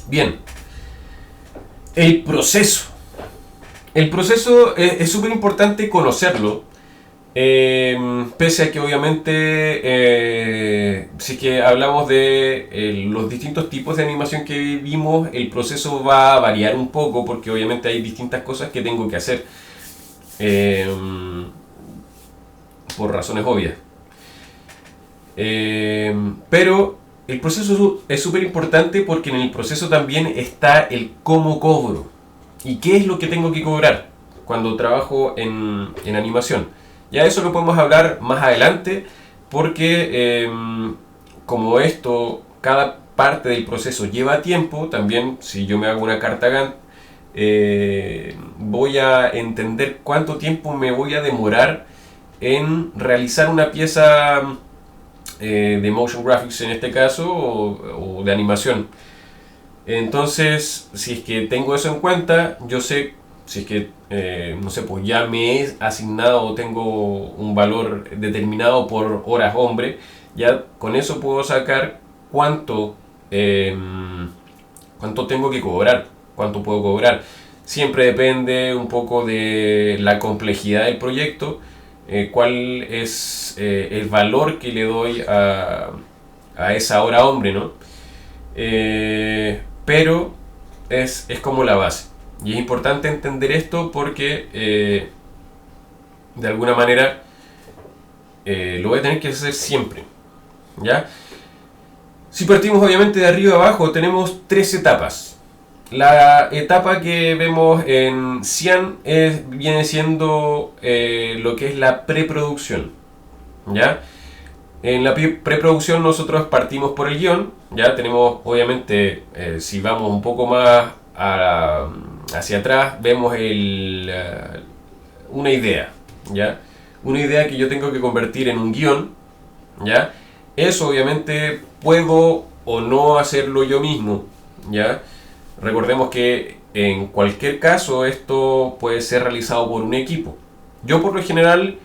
Bien, el proceso. El proceso es súper importante conocerlo. Pese a que obviamente, si es que hablamos de los distintos tipos de animación que vimos, el proceso va a variar un poco porque obviamente hay distintas cosas que tengo que hacer eh, por razones obvias. Pero el proceso es súper importante porque en el proceso también está el cómo cobro y qué es lo que tengo que cobrar cuando trabajo en animación. Ya eso lo podemos hablar más adelante porque como esto, cada parte del proceso lleva tiempo, también si yo me hago una carta Gantt, voy a entender cuánto tiempo me voy a demorar en realizar una pieza de motion graphics en este caso o de animación. Entonces, si es que tengo eso en cuenta, yo sé, si es que, no sé, pues ya me he asignado o tengo un valor determinado por horas hombre, ya con eso puedo sacar cuánto, cuánto tengo que cobrar, cuánto puedo cobrar. Siempre depende un poco de la complejidad del proyecto, cuál es el valor que le doy a esa hora hombre, ¿no? Pero es como la base. Y es importante entender esto porque de alguna manera lo voy a tener que hacer siempre. ¿Ya? Si partimos obviamente de arriba a abajo, tenemos tres etapas. La etapa que vemos en Cian viene siendo lo que es la preproducción. ¿Ya? En la preproducción nosotros partimos por el guión, ya tenemos obviamente, si vamos un poco más hacia atrás, vemos una idea, ¿ya? Una idea que yo tengo que convertir en un guión, ¿ya? Eso obviamente puedo o no hacerlo yo mismo, ¿ya? Recordemos que en cualquier caso esto puede ser realizado por un equipo. Yo por lo general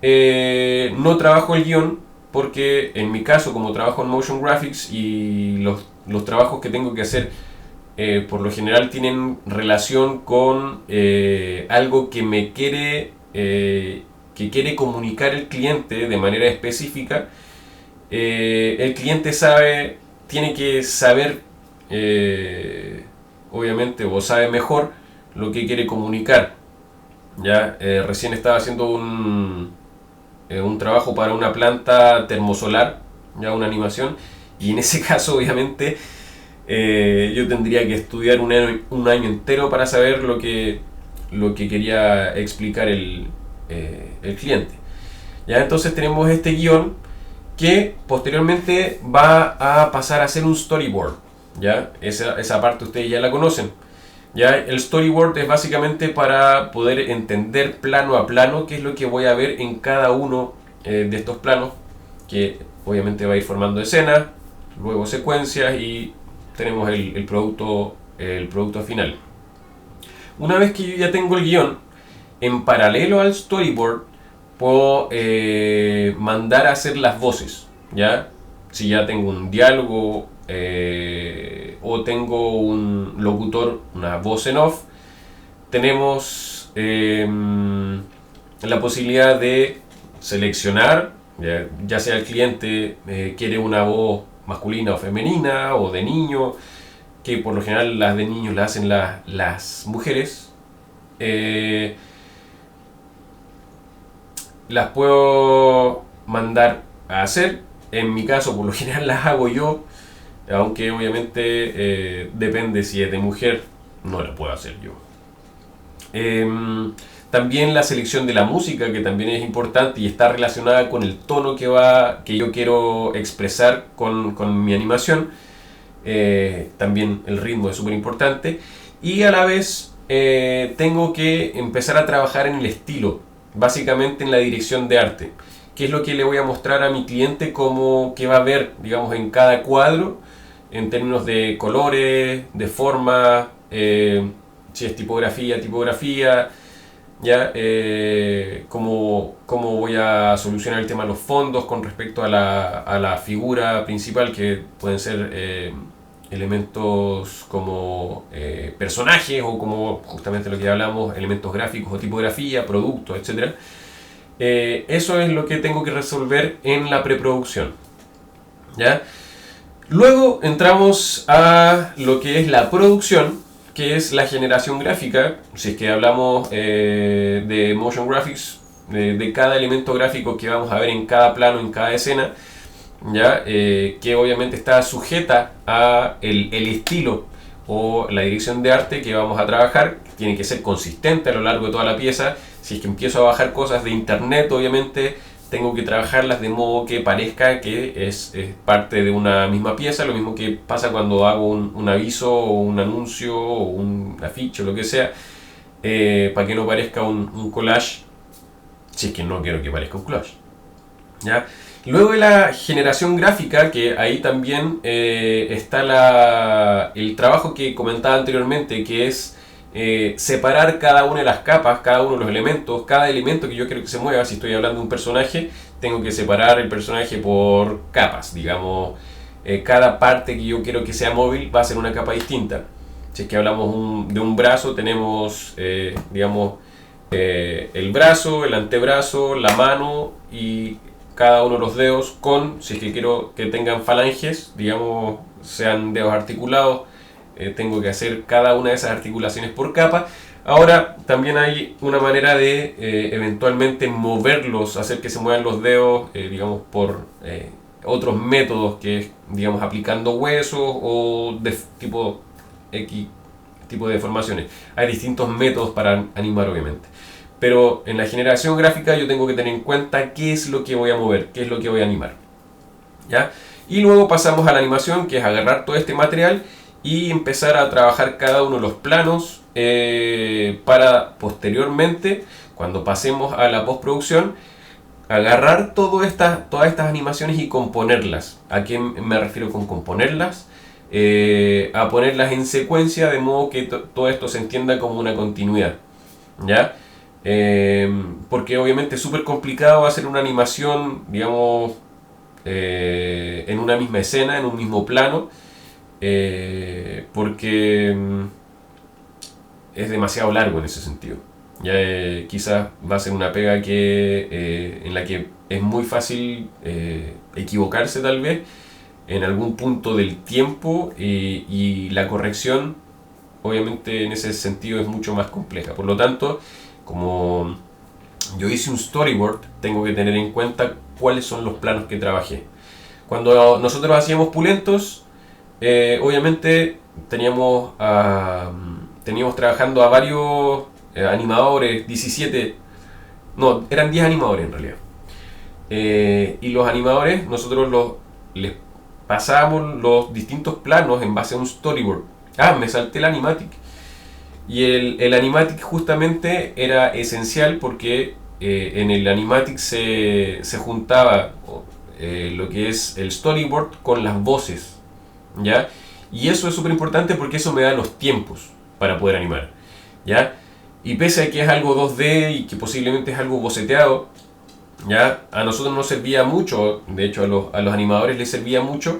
no trabajo el guión porque en mi caso, como trabajo en motion graphics y los trabajos que tengo que hacer por lo general tienen relación con algo que quiere comunicar el cliente de manera específica, el cliente tiene que saber, obviamente, o sabe mejor lo que quiere comunicar. Ya recién estaba haciendo un trabajo para una planta termosolar, ya una animación, y en ese caso obviamente yo tendría que estudiar un año entero para saber lo que quería explicar el cliente. Ya entonces tenemos este guión que posteriormente va a pasar a ser un storyboard. Ya esa parte ustedes ya la conocen. Ya el storyboard es básicamente para poder entender plano a plano qué es lo que voy a ver en cada uno de estos planos, que obviamente va a ir formando escenas, luego secuencias y tenemos el producto final. Una vez que yo ya tengo el guión, en paralelo al storyboard puedo mandar a hacer las voces, ¿ya? Si ya tengo un diálogo o tengo un locutor, una voz en off, tenemos la posibilidad de seleccionar, ya sea el cliente quiere una voz masculina o femenina o de niño, que por lo general las de niños las hacen las mujeres. Las puedo mandar a hacer. En mi caso, por lo general las hago yo, aunque obviamente depende si es de mujer, no la puedo hacer yo. También la selección de la música, que también es importante y está relacionada con el tono que yo quiero expresar con mi animación. También el ritmo es súper importante. Y a la vez tengo que empezar a trabajar en el estilo, básicamente en la dirección de arte. ¿Qué es lo que le voy a mostrar a mi cliente como que va a ver, digamos, en cada cuadro, en términos de colores, de forma, si es tipografía, ya cómo voy a solucionar el tema de los fondos con respecto a la figura principal, que pueden ser elementos como personajes o como justamente lo que hablamos, elementos gráficos o tipografía, productos, etcétera. Eso es lo que tengo que resolver en la preproducción, ¿ya? Luego entramos a lo que es la producción, que es la generación gráfica. Si es que hablamos de motion graphics, de cada elemento gráfico que vamos a ver en cada plano, en cada escena, ¿ya? Que obviamente está sujeta a el estilo o la dirección de arte que vamos a trabajar. Tiene que ser consistente a lo largo de toda la pieza. Si es que empiezo a bajar cosas de internet, obviamente tengo que trabajarlas de modo que parezca que es parte de una misma pieza. Lo mismo que pasa cuando hago un aviso o un anuncio o un afiche o lo que sea, para que no parezca un collage, si es que no quiero que parezca un collage, ¿ya? Luego de la generación gráfica, que ahí también está el trabajo que comentaba anteriormente, que es separar cada una de las capas, cada uno de los elementos, cada elemento que yo quiero que se mueva. Si estoy hablando de un personaje, tengo que separar el personaje por capas, digamos, cada parte que yo quiero que sea móvil va a ser una capa distinta. Si es que hablamos de un brazo, tenemos, digamos, el brazo, el antebrazo, la mano y cada uno de los dedos si es que quiero que tengan falanges, digamos, sean dedos articulados, tengo que hacer cada una de esas articulaciones por capa. Ahora también hay una manera de eventualmente moverlos, hacer que se muevan los dedos, digamos, por otros métodos, que es, digamos, aplicando huesos o de tipo X tipo de deformaciones. Hay distintos métodos para animar, obviamente. Pero en la generación gráfica yo tengo que tener en cuenta qué es lo que voy a mover, qué es lo que voy a animar, ¿ya? Y luego pasamos a la animación, que es agarrar todo este material y empezar a trabajar cada uno de los planos para posteriormente, cuando pasemos a la postproducción, agarrar todas estas animaciones y componerlas. ¿A qué me refiero con componerlas? A ponerlas en secuencia de modo que todo esto se entienda como una continuidad, ¿ya? Porque obviamente es súper complicado hacer una animación, digamos, en una misma escena, en un mismo plano, porque es demasiado largo en ese sentido. Ya quizás va a ser una pega en la que es muy fácil equivocarse tal vez en algún punto del tiempo, y la corrección obviamente en ese sentido es mucho más compleja. Por lo tanto, como yo hice un storyboard, tengo que tener en cuenta cuáles son los planos que trabajé. Cuando nosotros hacíamos pulentos, obviamente teníamos trabajando a varios animadores, 17, no, eran 10 animadores en realidad. Y los animadores, nosotros les pasábamos los distintos planos en base a un storyboard. Me salté el animatic. Y el animatic justamente era esencial porque en el animatic se juntaba lo que es el storyboard con las voces, ¿ya? Y eso es súper importante porque eso me da los tiempos para poder animar, ¿ya? Y pese a que es algo 2D y que posiblemente es algo boceteado, ¿ya? A nosotros nos servía mucho, de hecho a los animadores les servía mucho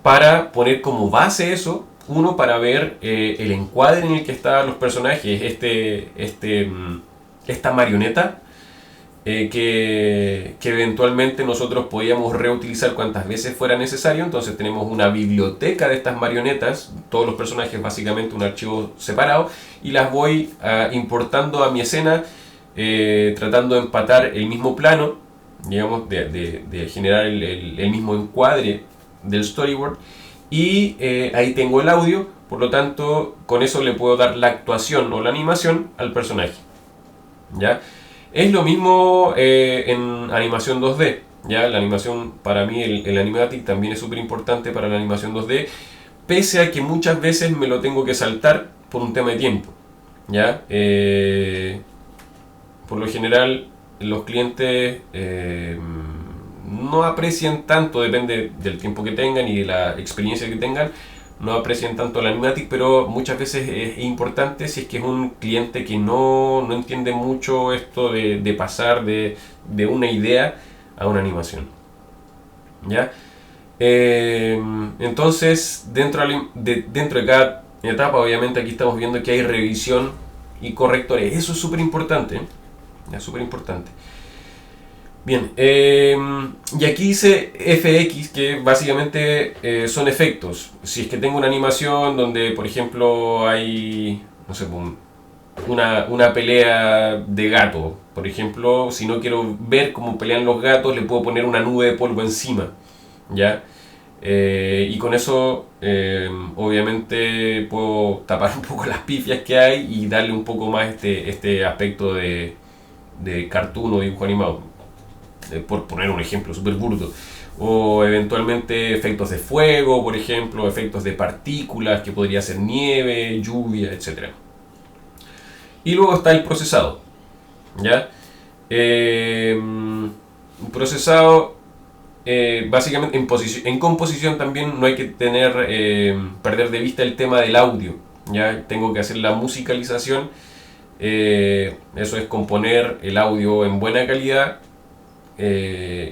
para poner como base eso. Uno, para ver el encuadre en el que estaban los personajes, esta marioneta, que eventualmente nosotros podíamos reutilizar cuantas veces fuera necesario. Entonces tenemos una biblioteca de estas marionetas, todos los personajes básicamente un archivo separado, y las voy importando a mi escena, tratando de empatar el mismo plano, digamos, de generar el mismo encuadre del storyboard. Y ahí tengo el audio, por lo tanto con eso le puedo dar la actuación o la animación al personaje, ¿ya? Es lo mismo en animación 2D, ¿ya? La animación, para mí el animatic también es súper importante para la animación 2D, pese a que muchas veces me lo tengo que saltar por un tema de tiempo, ¿ya? Por lo general los clientes no aprecian tanto, depende del tiempo que tengan y de la experiencia que tengan, no aprecian tanto el animatic, pero muchas veces es importante si es que es un cliente que no entiende mucho esto de pasar de una idea a una animación, ¿ya? Entonces, dentro de cada etapa, obviamente aquí estamos viendo que hay revisión y correctores. Eso es súper importante. Es súper importante. Bien, y aquí dice FX, que básicamente son efectos. Si es que tengo una animación donde, por ejemplo, hay, no sé, una pelea de gato, por ejemplo, si no quiero ver cómo pelean los gatos, le puedo poner una nube de polvo encima, ¿ya? Y con eso, obviamente, puedo tapar un poco las pifias que hay y darle un poco más este aspecto de cartoon o dibujo animado, por poner un ejemplo súper burdo. O eventualmente efectos de fuego, por ejemplo, efectos de partículas, que podría ser nieve, lluvia, etc. Y luego está el procesado, ¿ya? Un procesado, básicamente en composición también no hay que perder de vista el tema del audio, ¿ya? Tengo que hacer la musicalización, eso es componer el audio en buena calidad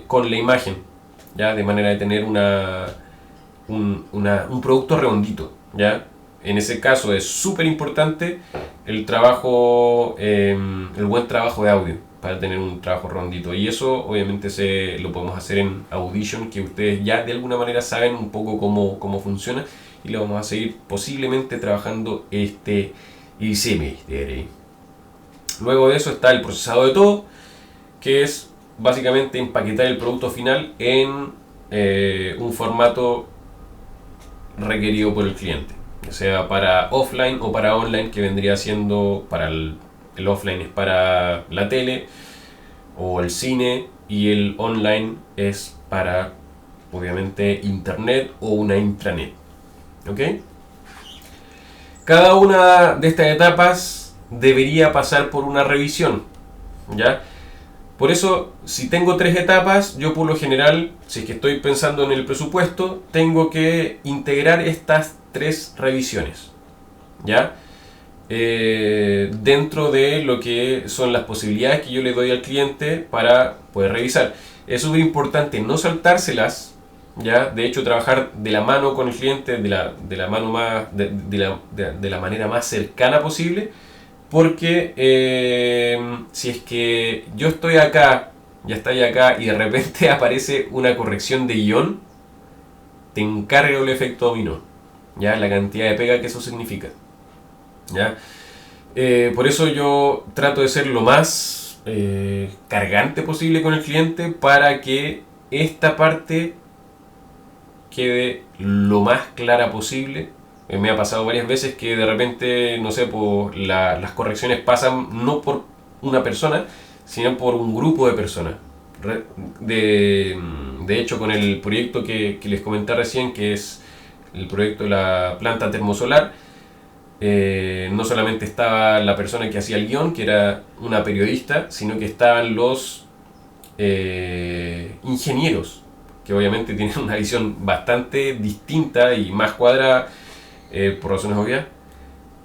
con la imagen, ¿ya? De manera de tener un producto redondito, ¿ya? En ese caso es súper importante el buen trabajo de audio para tener un trabajo redondito. Y eso obviamente lo podemos hacer en Audition, que ustedes ya de alguna manera saben un poco cómo funciona. Y lo vamos a seguir posiblemente trabajando este semestre. Luego de eso está el procesado de todo, que es básicamente empaquetar el producto final en un formato requerido por el cliente, ya sea para offline o para online, que vendría siendo para el offline es para la tele o el cine, y el online es para obviamente internet o una intranet. ¿Ok? Cada una de estas etapas debería pasar por una revisión, ¿ya? Por eso, si tengo 3 etapas, yo por lo general, si es que estoy pensando en el presupuesto, tengo que integrar estas 3 revisiones, ¿ya? Dentro de lo que son las posibilidades que yo le doy al cliente para poder revisar. Es súper importante no saltárselas, ¿ya? De hecho, trabajar de la mano con el cliente, de la mano más, de la manera más cercana posible, porque si es que yo estoy acá, ya estáis acá, y de repente aparece una corrección de guión, te encargo el efecto dominó, ¿ya? La cantidad de pega que eso significa, ¿ya? Por eso yo trato de ser lo más cargante posible con el cliente, para que esta parte quede lo más clara posible. Me ha pasado varias veces que de repente, no sé, las correcciones pasan no por una persona, sino por un grupo de personas. De hecho, con el proyecto que les comenté recién, que es el proyecto de la planta termosolar, no solamente estaba la persona que hacía el guión, que era una periodista, sino que estaban los ingenieros, que obviamente tienen una visión bastante distinta y más cuadrada, por razones obvias,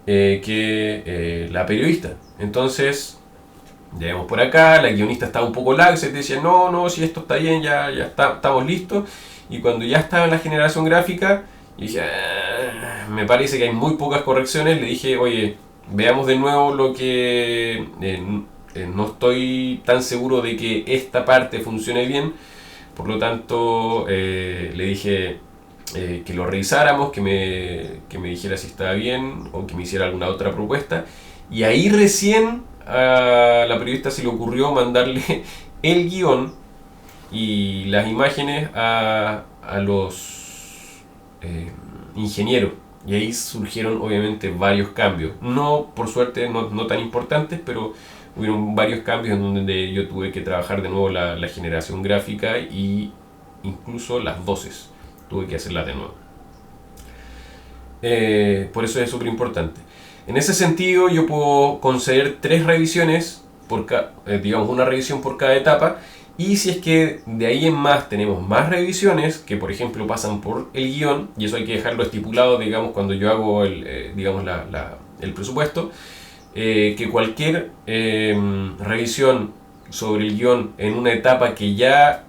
que la periodista. Entonces, ya vemos por acá, la guionista estaba un poco laxa y te decía, no, si esto está bien, ya estamos listos. Y cuando ya estaba en la generación gráfica, y dije, me parece que hay muy pocas correcciones, le dije, oye, veamos de nuevo lo que... no estoy tan seguro de que esta parte funcione bien, por lo tanto le dije que lo revisáramos, que me dijera si estaba bien o que me hiciera alguna otra propuesta. Y ahí recién a la periodista se le ocurrió mandarle el guión y las imágenes a los ingenieros. Y ahí surgieron obviamente varios cambios. No, por suerte, no tan importantes, pero hubieron varios cambios en donde yo tuve que trabajar de nuevo la generación gráfica, y incluso las voces tuve que hacerlas de nuevo. Por eso es súper importante. En ese sentido, yo puedo conceder 3 revisiones, digamos una revisión por cada etapa. Y si es que de ahí en más tenemos más revisiones, que por ejemplo pasan por el guión, y eso hay que dejarlo estipulado, digamos, cuando yo hago el presupuesto, que cualquier revisión sobre el guión en una etapa que ya,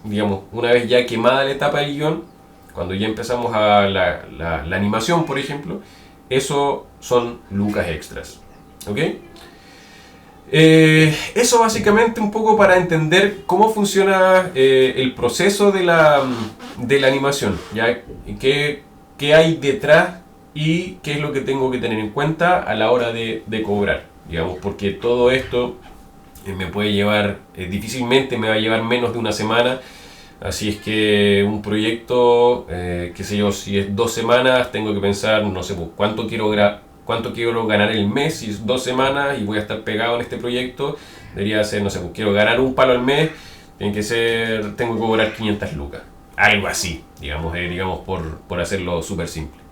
digamos, una vez ya quemada la etapa del guión, cuando ya empezamos a la animación, por ejemplo, eso son lucas extras. ¿Ok? Eso básicamente un poco para entender cómo funciona el proceso de la animación, ¿ya? Qué hay detrás y qué es lo que tengo que tener en cuenta a la hora de cobrar, digamos, porque todo esto me puede llevar, difícilmente me va a llevar menos de una semana. Así es que un proyecto, qué sé yo, si es 2 semanas, tengo que pensar, no sé, pues, cuánto quiero ganar el mes, si es 2 semanas y voy a estar pegado en este proyecto, debería ser, no sé, pues, quiero ganar un palo al mes, tiene que ser, tengo que cobrar 500 lucas. Algo así, digamos, digamos por hacerlo súper simple.